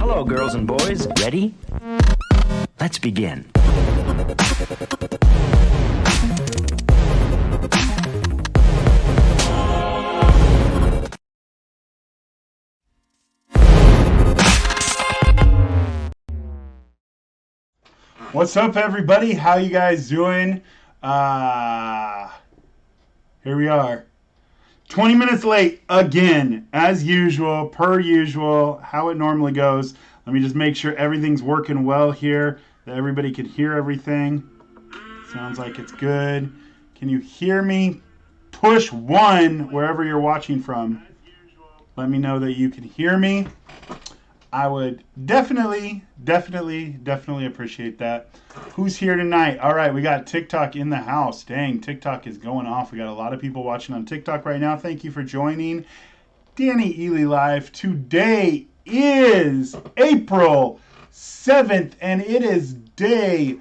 Hello, girls and boys. Ready? Let's begin. What's up, everybody? How you guys doing? Here we are. 20 minutes late again, as usual, per usual, how it normally goes. Let me just make sure everything's working well here, that everybody can hear everything. Sounds like it's good. Can you hear me? Push 1 wherever you're watching from. Let me know that you can hear me. I would definitely appreciate that. Who's here tonight? All right, we got TikTok in the house. Dang, TikTok is going off. We got a lot of people watching on TikTok right now. Thank you for joining Danny Eley Live. Today is April 7th, and it is day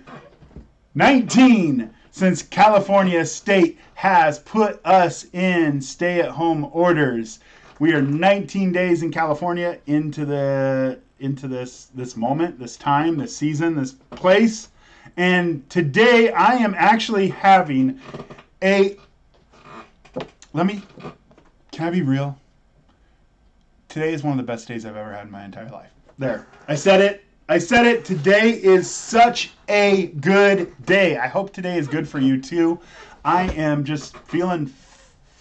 19 since California State has put us in stay-at-home orders. We are 19 days in California into this moment, this time, this season, this place. And today I am actually having can I be real? Today is one of the best days I've ever had in my entire life. There, I said it. Today is such a good day. I hope today is good for you too. I am just feeling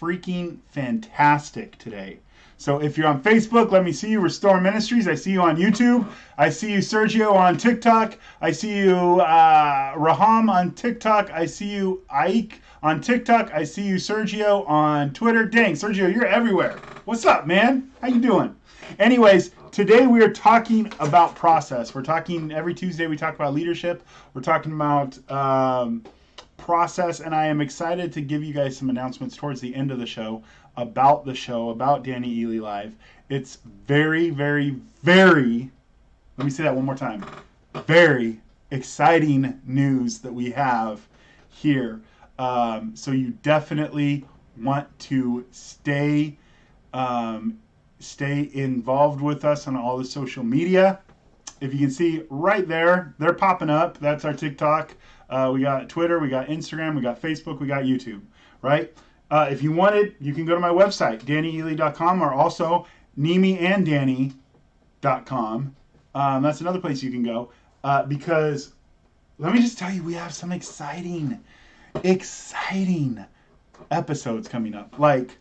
freaking fantastic today. So if you're on Facebook, let me see you, Restore Ministries. I see you on YouTube. I see you, Sergio, on TikTok. I see you, Raham, on TikTok. I see you, Ike, on TikTok. I see you, Sergio, on Twitter. Dang, Sergio, you're everywhere. What's up, man? How you doing? Anyways, today we are talking about process. We're talking, every Tuesday we talk about leadership. We're talking about process, and I am excited to give you guys some announcements towards the end of the show, about Danny Eley Live. It's very, let me say that one more time, very exciting news that we have here. So you definitely want to stay involved with us on all the social media. If you can see right there, they're popping up. That's our TikTok. We got Twitter, we got Instagram, we got Facebook, we got YouTube, right? If you wanted, you can go to my website, DannyEley.com, or also NimiandDanny.com. That's another place you can go. Because let me just tell you, we have some exciting episodes coming up. Like,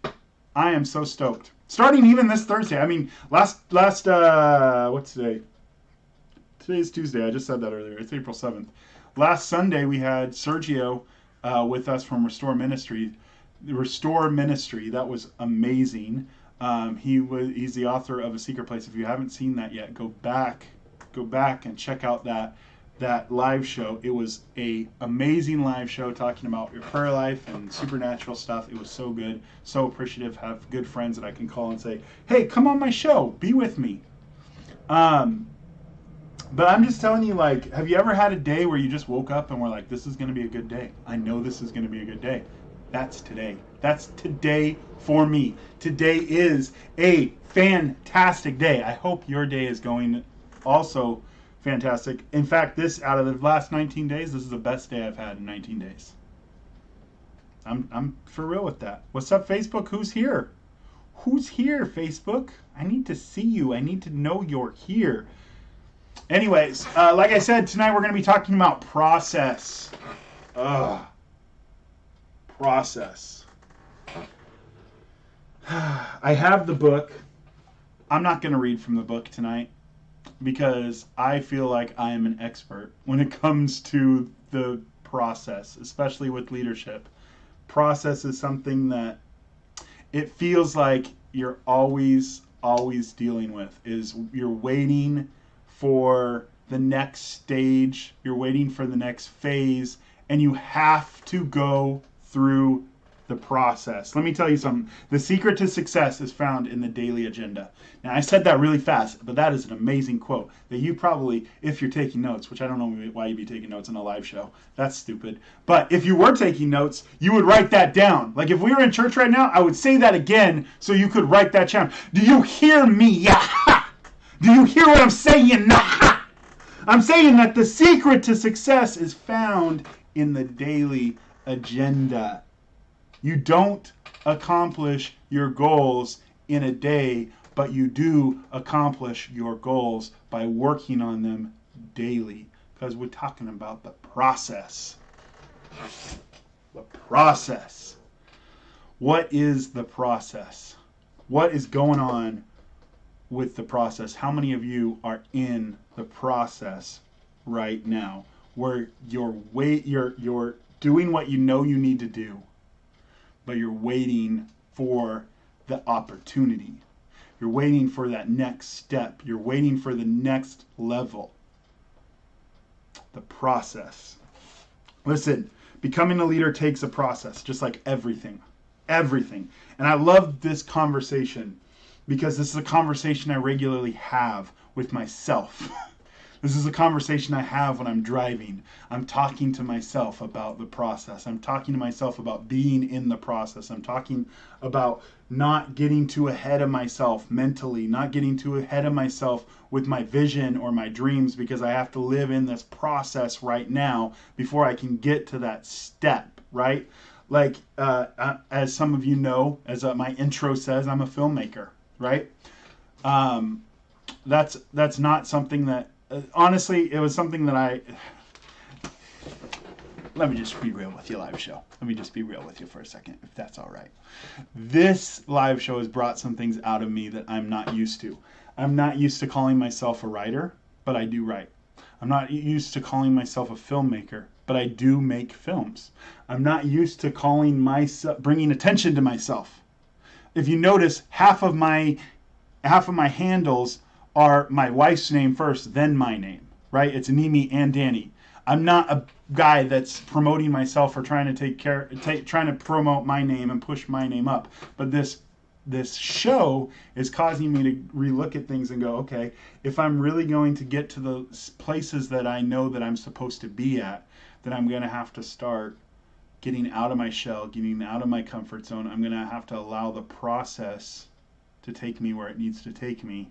I am so stoked. Starting even this Thursday. I mean, last what's today? Today is Tuesday. I just said that earlier. It's April 7th. Last Sunday, we had Sergio with us from Restore Ministry. That was amazing. He's the author of A Secret Place. If you haven't seen that yet, go back and check out that live show. It was a amazing live show talking about your prayer life and supernatural stuff. It was so good, so appreciative. Have good friends that I can call and say, hey, come on my show, be with me. But I'm just telling you, like, have you ever had a day where you just woke up and were like, this is going to be a good day? I know this is going to be a good day. That's today. That's today for me. Today is a fantastic day. I hope your day is going also fantastic. In fact, out of the last 19 days, this is the best day I've had in 19 days. I'm for real with that. What's up, Facebook? Who's here? Who's here, Facebook? I need to see you. I need to know you're here. Anyways, like I said, tonight we're going to be talking about process. Process. I have the book. I'm not going to read from the book tonight because I feel like I am an expert when it comes to the process, especially with leadership. Process is something that it feels like you're always dealing with. You're waiting for the next stage, you're waiting for the next phase, and you have to go through the process. Let me tell you something. The secret to success is found in the daily agenda. Now, I said that really fast, but that is an amazing quote that you probably, if you're taking notes, which I don't know why you'd be taking notes on a live show. That's stupid. But if you were taking notes, you would write that down. Like if we were in church right now, I would say that again so you could write that down. Do you hear me? Yeah. Do you hear what I'm saying? I'm saying that the secret to success is found in the daily agenda. You don't accomplish your goals in a day, but you do accomplish your goals by working on them daily. Because we're talking about the process. The process. What is the process? What is going on with the process? How many of you are in the process right now where you're doing what you know you need to do, but you're waiting for the opportunity. You're waiting for that next step. You're waiting for the next level. The process. Listen, becoming a leader takes a process, just like everything. Everything. And I love this conversation because this is a conversation I regularly have with myself. This is a conversation I have when I'm driving. I'm talking to myself about the process. I'm talking to myself about being in the process. I'm talking about not getting too ahead of myself mentally, not getting too ahead of myself with my vision or my dreams, because I have to live in this process right now before I can get to that step, right? Like, as some of you know, as my intro says, I'm a filmmaker, right? That's not something that, honestly, it was something that let me just be real with you, live show. Let me just be real with you for a second, if that's all right. This live show has brought some things out of me that I'm not used to. I'm not used to calling myself a writer, but I do write. I'm not used to calling myself a filmmaker, but I do make films. I'm not used to bringing attention to myself. If you notice, half of my handles are my wife's name first, then my name, right? It's Nimi and Danny. I'm not a guy that's promoting myself or trying to promote my name and push my name up. But this show is causing me to relook at things and go, okay, if I'm really going to get to the places that I know that I'm supposed to be at, then I'm going to have to start getting out of my shell, getting out of my comfort zone. I'm going to have to allow the process to take me where it needs to take me.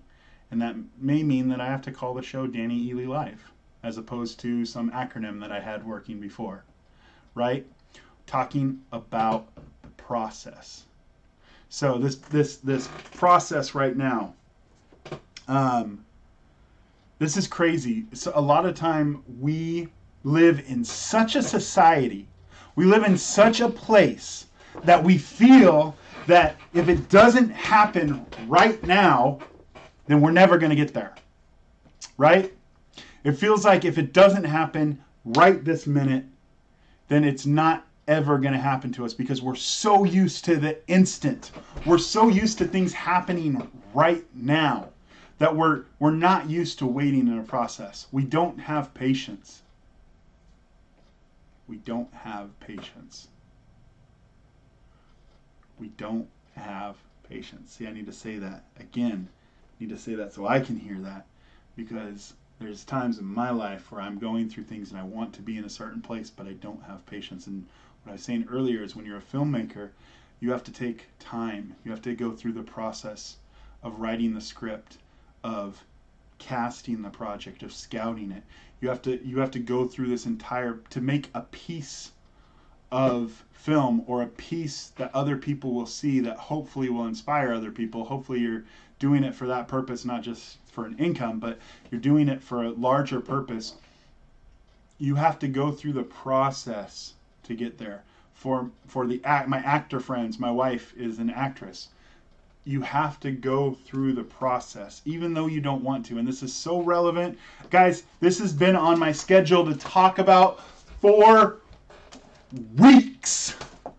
And that may mean that I have to call the show Danny Eley Live, as opposed to some acronym that I had working before, right? Talking about the process. So this process right now, this is crazy. So a lot of time we live in such a society, we live in such a place that we feel that if it doesn't happen right now, then we're never going to get there, right? It feels like if it doesn't happen right this minute, then it's not ever going to happen to us, because we're so used to the instant. We're so used to things happening right now that we're not used to waiting in a process. We don't have patience. We don't have patience. We don't have patience. See, I need to say that again. I need to say that so I can hear that, because there's times in my life where I'm going through things and I want to be in a certain place, but I don't have patience. And what I was saying earlier is when you're a filmmaker, you have to take time. You have to go through the process of writing the script, of casting the project, of scouting it. You have to go through this to make a piece of film or a piece that other people will see, that hopefully will inspire other people. Hopefully you're doing it for that purpose, not just for an income, but you're doing it for a larger purpose. You have to go through the process to get there. For my actor friends, my wife is an actress. You have to go through the process, even though you don't want to. And this is so relevant. Guys, this has been on my schedule to talk about for weeks.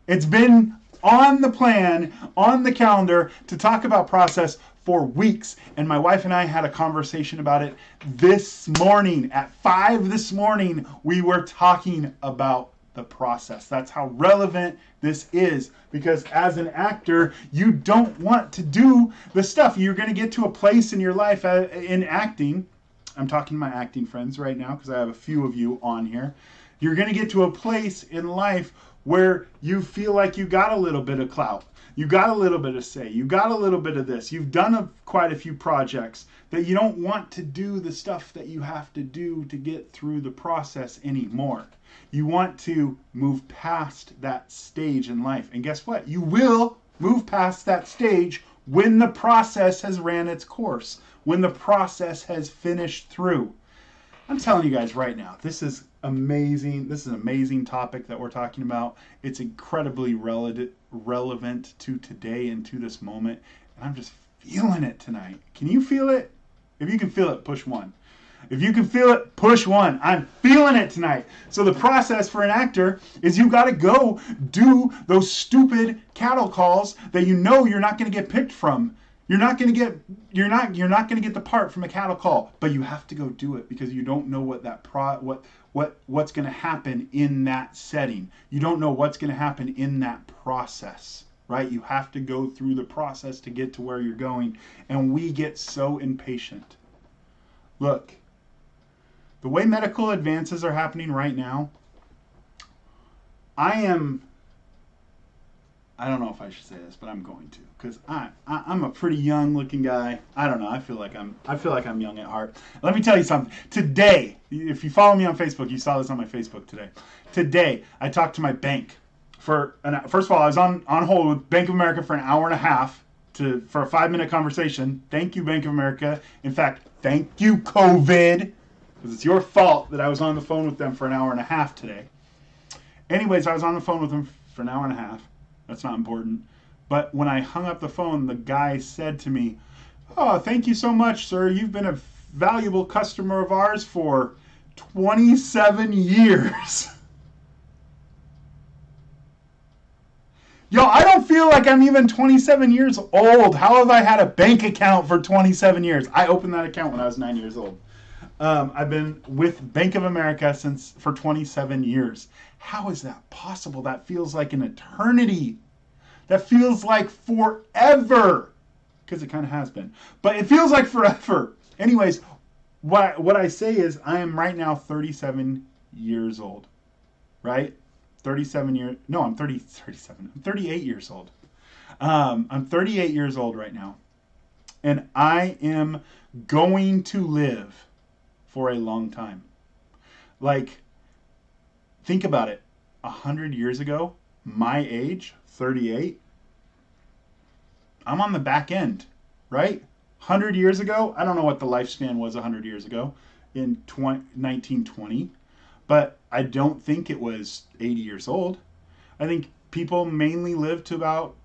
It's been on the plan, on the calendar to talk about process for weeks. And my wife and I had a conversation about it this morning. At 5 this morning, we were talking about the process. That's how relevant this is, because as an actor, you don't want to do the stuff. You're going to get to a place in your life in acting. I'm talking to my acting friends right now because I have a few of you on here. You're going to get to a place in life where you feel like you got a little bit of clout, you got a little bit of say, you got a little bit of this, you've done quite a few projects, that you don't want to do the stuff that you have to do to get through the process anymore. You want to move past that stage in life. And guess what? You will move past that stage when the process has ran its course, when the process has finished through. I'm telling you guys right now, this is amazing. This is an amazing topic that we're talking about. It's incredibly relevant to today and to this moment. And I'm just feeling it tonight. Can you feel it? If you can feel it, push 1. If you can feel it, push 1. I'm feeling it tonight. So the process for an actor is you got to go do those stupid cattle calls that you know you're not going to get picked from. You're not going to get the part from a cattle call, but you have to go do it because you don't know what's going to happen in that setting. You don't know what's going to happen in that process, right? You have to go through the process to get to where you're going, and we get so impatient. Look, the way medical advances are happening right now, I don't know if I should say this, but I'm going to, because I'm a pretty young looking guy. I don't know. I feel like I'm young at heart. Let me tell you something. Today, if you follow me on Facebook, you saw this on my Facebook today. Today, I talked to my bank first of all, I was on hold with Bank of America for an hour and a half for a 5-minute conversation. Thank you, Bank of America. In fact, thank you, COVID, because it's your fault that I was on the phone with them for an hour and a half today. Anyways, I was on the phone with them for an hour and a half. That's not important. But when I hung up the phone, the guy said to me, "Oh, thank you so much, sir. You've been a valuable customer of ours for 27 years." Yo, I don't feel like I'm even 27 years old. How have I had a bank account for 27 years? I opened that account when I was 9 years old. I've been with Bank of America for 27 years. How is that possible? That feels like an eternity. That feels like forever. Because it kind of has been. But it feels like forever. Anyways, what I say is I am right now 37 years old. Right? 37 years. No, I'm 37. I'm 38 years old. I'm 38 years old right now. And I am going to live for a long time. Like, think about it. 100 years ago, my age, 38, I'm on the back end, right? 100 years ago, I don't know what the lifespan was 100 years ago in 1920, but I don't think it was 80 years old. I think people mainly lived to about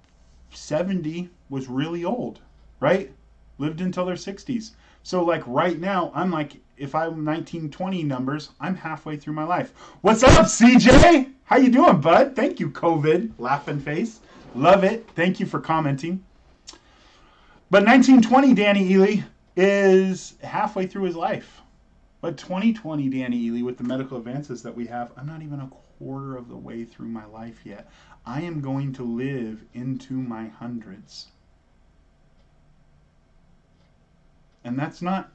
70 was really old, right? Lived until their 60s. So like right now, I'm like, if I'm 1920 numbers, I'm halfway through my life. What's up, CJ? How you doing, bud? Thank you, COVID. Laughing face. Love it. Thank you for commenting. But 1920 Danny Eley is halfway through his life. But 2020 Danny Eley, with the medical advances that we have, I'm not even a quarter of the way through my life yet. I am going to live into my hundreds. And that's not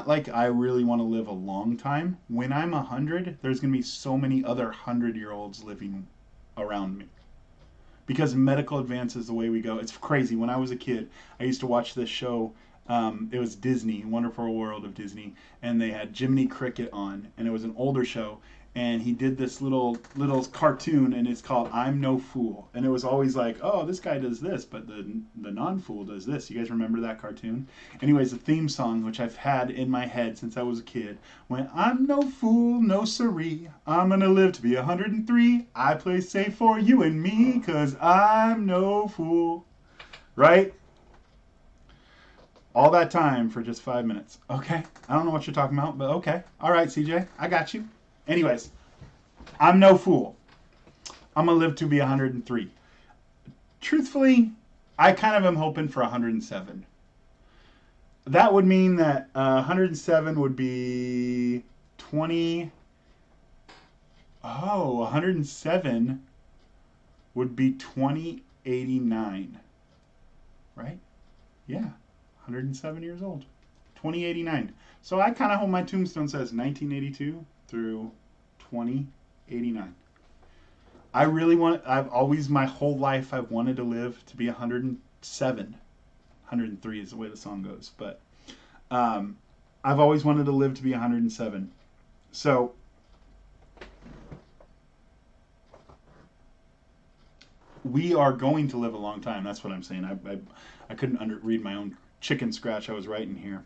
like I really want to live a long time. When I'm 100, there's going to be so many other 100-year-olds living around me. Because medical advances the way we go. It's crazy. When I was a kid, I used to watch this show. It was Disney, Wonderful World of Disney. And they had Jiminy Cricket on. And it was an older show. And he did this little cartoon, and it's called I'm No Fool. And it was always like, oh, this guy does this, but the non-fool does this. You guys remember that cartoon? Anyways, the theme song, which I've had in my head since I was a kid, went, I'm no fool, no siree. I'm going to live to be 103. I play safe for you and me, because I'm no fool. Right? All that time for just 5 minutes. Okay. I don't know what you're talking about, but okay. All right, CJ. I got you. Anyways, I'm no fool. I'm going to live to be 103. Truthfully, I kind of am hoping for 107. That would mean that 107 would be 20. Oh, 107 would be 2089. Right? Yeah. 107 years old. 2089. So I kind of hope my tombstone says 1982 through 2089. I really want. I've always, my whole life, I've wanted to live to be 107. 103 is the way the song goes, but um, I've always wanted to live to be 107. So we are going to live a long time. That's what I'm saying. I couldn't read my own chicken scratch I was writing here.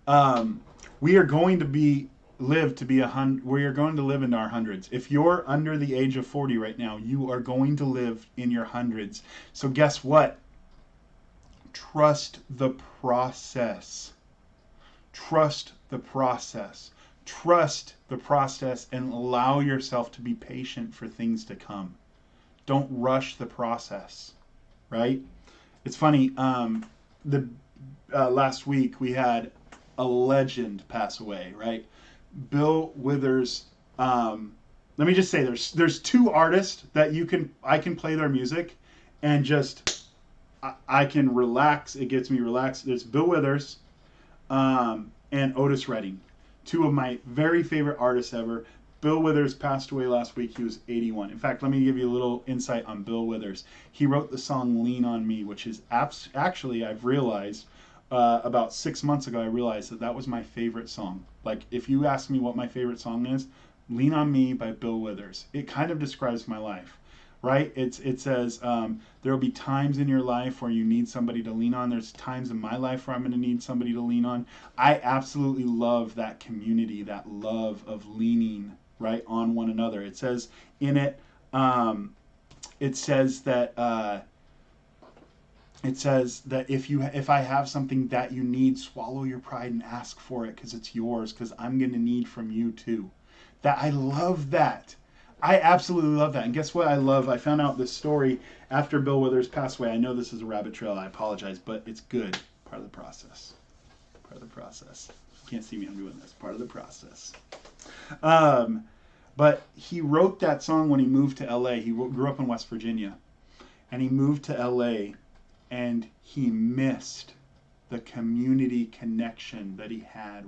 Um, we are going to be live to be 100. We are going to live into our hundreds. If you're under the age of 40 right now, you are going to live in your hundreds. So guess what? Trust the process. Trust the process. Trust the process and allow yourself to be patient for things to come. Don't rush the process, right? It's funny. The Last week we had a legend pass away, right? Bill Withers. Let me just say, there's two artists that I can play their music, and just I can relax. It gets me relaxed. There's Bill Withers, and Otis Redding, two of my very favorite artists ever. Bill Withers passed away last week. He was 81. In fact, let me give you a little insight on Bill Withers. He wrote the song "Lean on Me," which is actually, I've realized, about 6 months ago, I realized that was my favorite song. Like, if you ask me what my favorite song is, "Lean on Me" by Bill Withers. It kind of describes my life, right? It says, there will be times in your life where you need somebody to lean on. There's times in my life where I'm going to need somebody to lean on. I absolutely love that community, that love of leaning, right, on one another. It says in it, it says that if I have something that you need, swallow your pride and ask for it, because it's yours, because I'm going to need from you too. I love that. I absolutely love that. And guess what I love? I found out this story after Bill Withers passed away. I know this is a rabbit trail. I apologize, but it's good. Part of the process. Part of the process. You can't see me. I'm doing this. Part of the process. But he wrote that song when he moved to L.A. He grew up in West Virginia. And he moved to L.A. and he missed the community connection that he had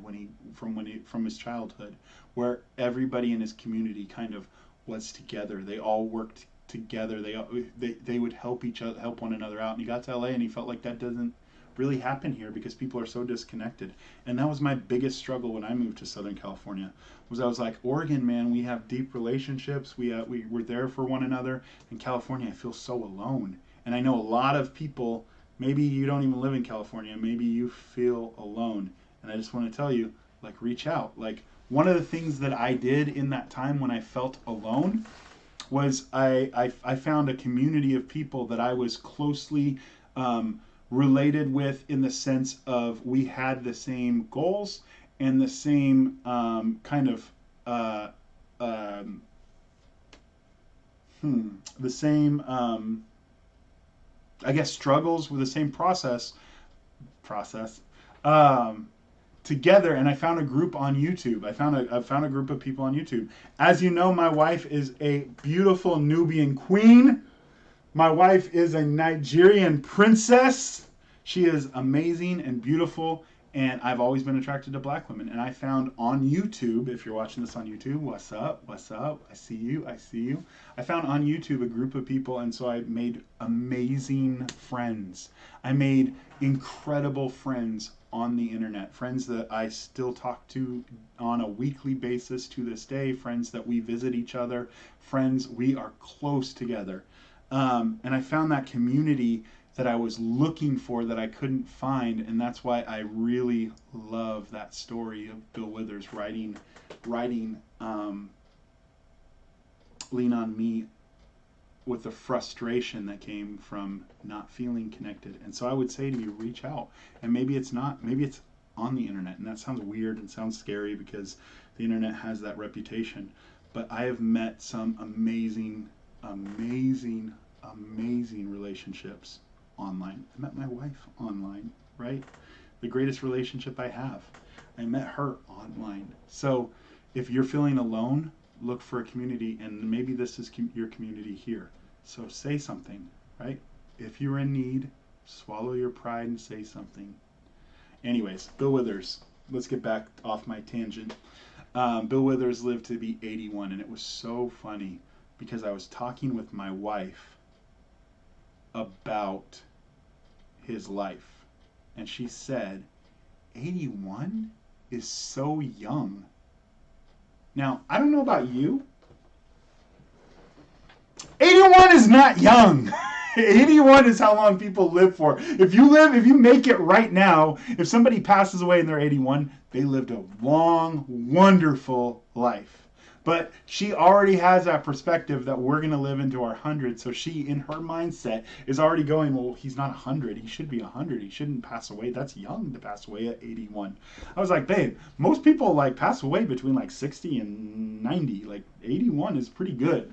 from his childhood, where everybody in his community kind of was together. They all worked together. They would help one another out. And he got to LA and he felt like that doesn't really happen here because people are so disconnected. And that was my biggest struggle when I moved to Southern California. I was like, Oregon, man, we have deep relationships. We're there for one another. In California, I feel so alone. And I know a lot of people, maybe you don't even live in California, maybe you feel alone. And I just want to tell you, like, reach out. Like, one of the things that I did in that time when I felt alone was I found a community of people that I was closely related with, in the sense of we had the same goals and the same the same I guess struggles with the same process together. And I found a group on YouTube. I found a group of people on YouTube. As you know, my wife is a beautiful Nubian queen. My wife is a Nigerian princess. She is amazing and beautiful, and I've always been attracted to black women. And I found on YouTube, if you're watching this on YouTube, what's up? I see you. I found on YouTube a group of people, and so I made amazing friends. I made incredible friends on the internet, friends that I still talk to on a weekly basis to this day, friends that we visit each other, friends, we are close together. And I found that community that I was looking for that I couldn't find, and that's why I really love that story of Bill Withers writing Lean on Me with the frustration that came from not feeling connected. And so I would say to you, reach out. And maybe it's on the internet, and that sounds weird and sounds scary because the internet has that reputation. But I have met some amazing relationships online. I met my wife online, right? The greatest relationship I have. I met her online. So if you're feeling alone, look for a community, and maybe this is your community here. So say something, right? If you're in need, swallow your pride and say something. Anyways, Bill Withers. Let's get back off my tangent. Bill Withers lived to be 81, and it was so funny because I was talking with my wife about his life. And she said, 81 is so young. Now, I don't know about you. 81 is not young. 81 is how long people live for. If you make it right now, if somebody passes away and they're 81, they lived a long, wonderful life. But she already has that perspective that we're going to live into our hundreds. So she, in her mindset, is already going, well, he's not 100. He should be 100. He shouldn't pass away. That's young to pass away at 81. I was like, babe, most people like pass away between like 60 and 90. Like 81 is pretty good.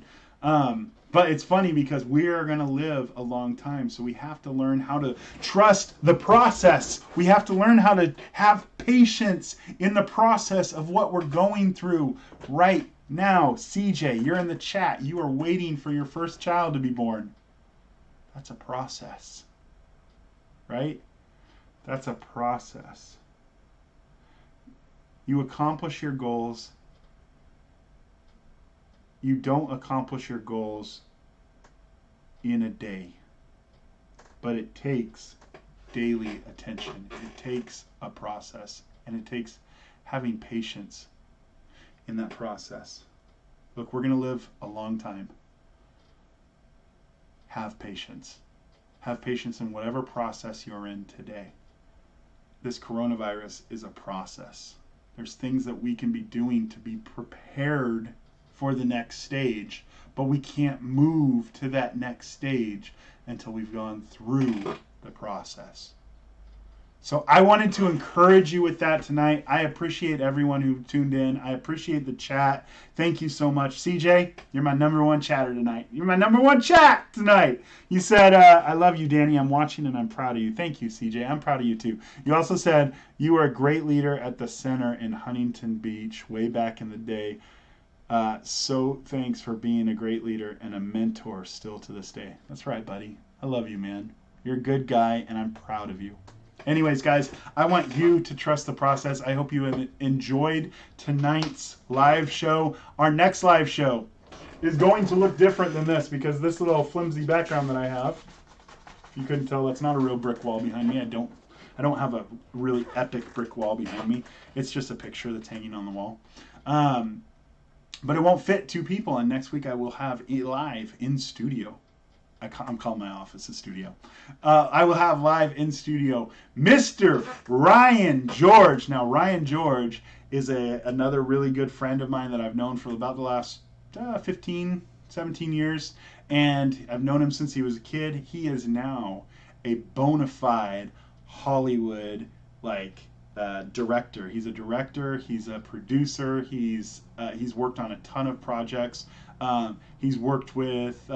But it's funny because we are going to live a long time. So we have to learn how to trust the process. We have to learn how to have patience in the process of what we're going through right now. CJ, you're in the chat. You are waiting for your first child to be born. That's a process, right? That's a process. You accomplish your goals. You don't accomplish your goals in a day, but it takes daily attention. It takes a process, and it takes having patience in that process. Look, we're going to live a long time. Have patience. Have patience in whatever process you're in today. This coronavirus is a process. There's things that we can be doing to be prepared for the next stage, but we can't move to that next stage until we've gone through the process. So I wanted to encourage you with that tonight. I appreciate everyone who tuned in. I appreciate the chat. Thank you so much. CJ, you're my number one chatter tonight. You're my number one chat tonight. You said, I love you, Danny. I'm watching and I'm proud of you. Thank you, CJ. I'm proud of you too. You also said you were a great leader at the center in Huntington Beach way back in the day. So thanks for being a great leader and a mentor still to this day. That's right, buddy. I love you, man. You're a good guy, and I'm proud of you. Anyways, guys, I want you to trust the process. I hope you enjoyed tonight's live show. Our next live show is going to look different than this because this little flimsy background that I have, if you couldn't tell, that's not a real brick wall behind me. I don't have a really epic brick wall behind me. It's just a picture that's hanging on the wall. But it won't fit two people, and next week I will have live in studio. I'm calling my office a studio. I will have live in studio Mr. Ryan George. Now, Ryan George is another really good friend of mine that I've known for about the last 15, 17 years, and I've known him since he was a kid. He is now a bona fide Hollywood, director. He's a director. He's a producer. He's worked on a ton of projects. He's worked with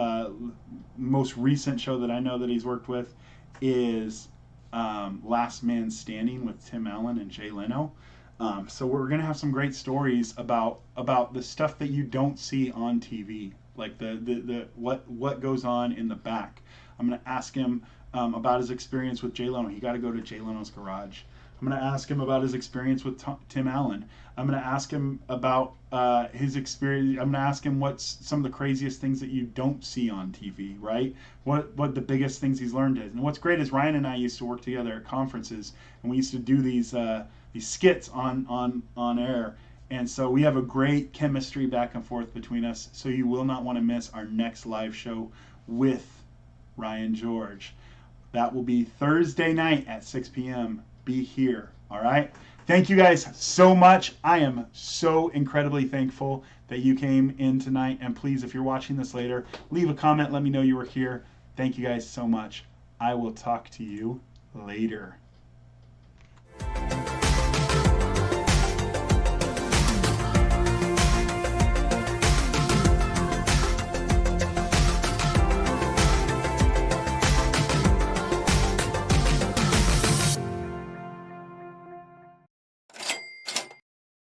most recent show that I know that he's worked with is Last Man Standing with Tim Allen and Jay Leno. So we're gonna have some great stories about the stuff that you don't see on TV, like the what goes on in the back. I'm gonna ask him about his experience with Jay Leno. He got to go to Jay Leno's garage. I'm going to ask him about his experience with Tim Allen. I'm going to ask him about his experience. I'm going to ask him what's some of the craziest things that you don't see on TV, right? What the biggest things he's learned is. And what's great is Ryan and I used to work together at conferences, and we used to do these skits on air. And so we have a great chemistry back and forth between us. So you will not want to miss our next live show with Ryan George. That will be Thursday night at 6 p.m. Be here, all right? Thank you guys so much. I am so incredibly thankful that you came in tonight. And please, if you're watching this later, leave a comment. Let me know you were here. Thank you guys so much. I will talk to you later.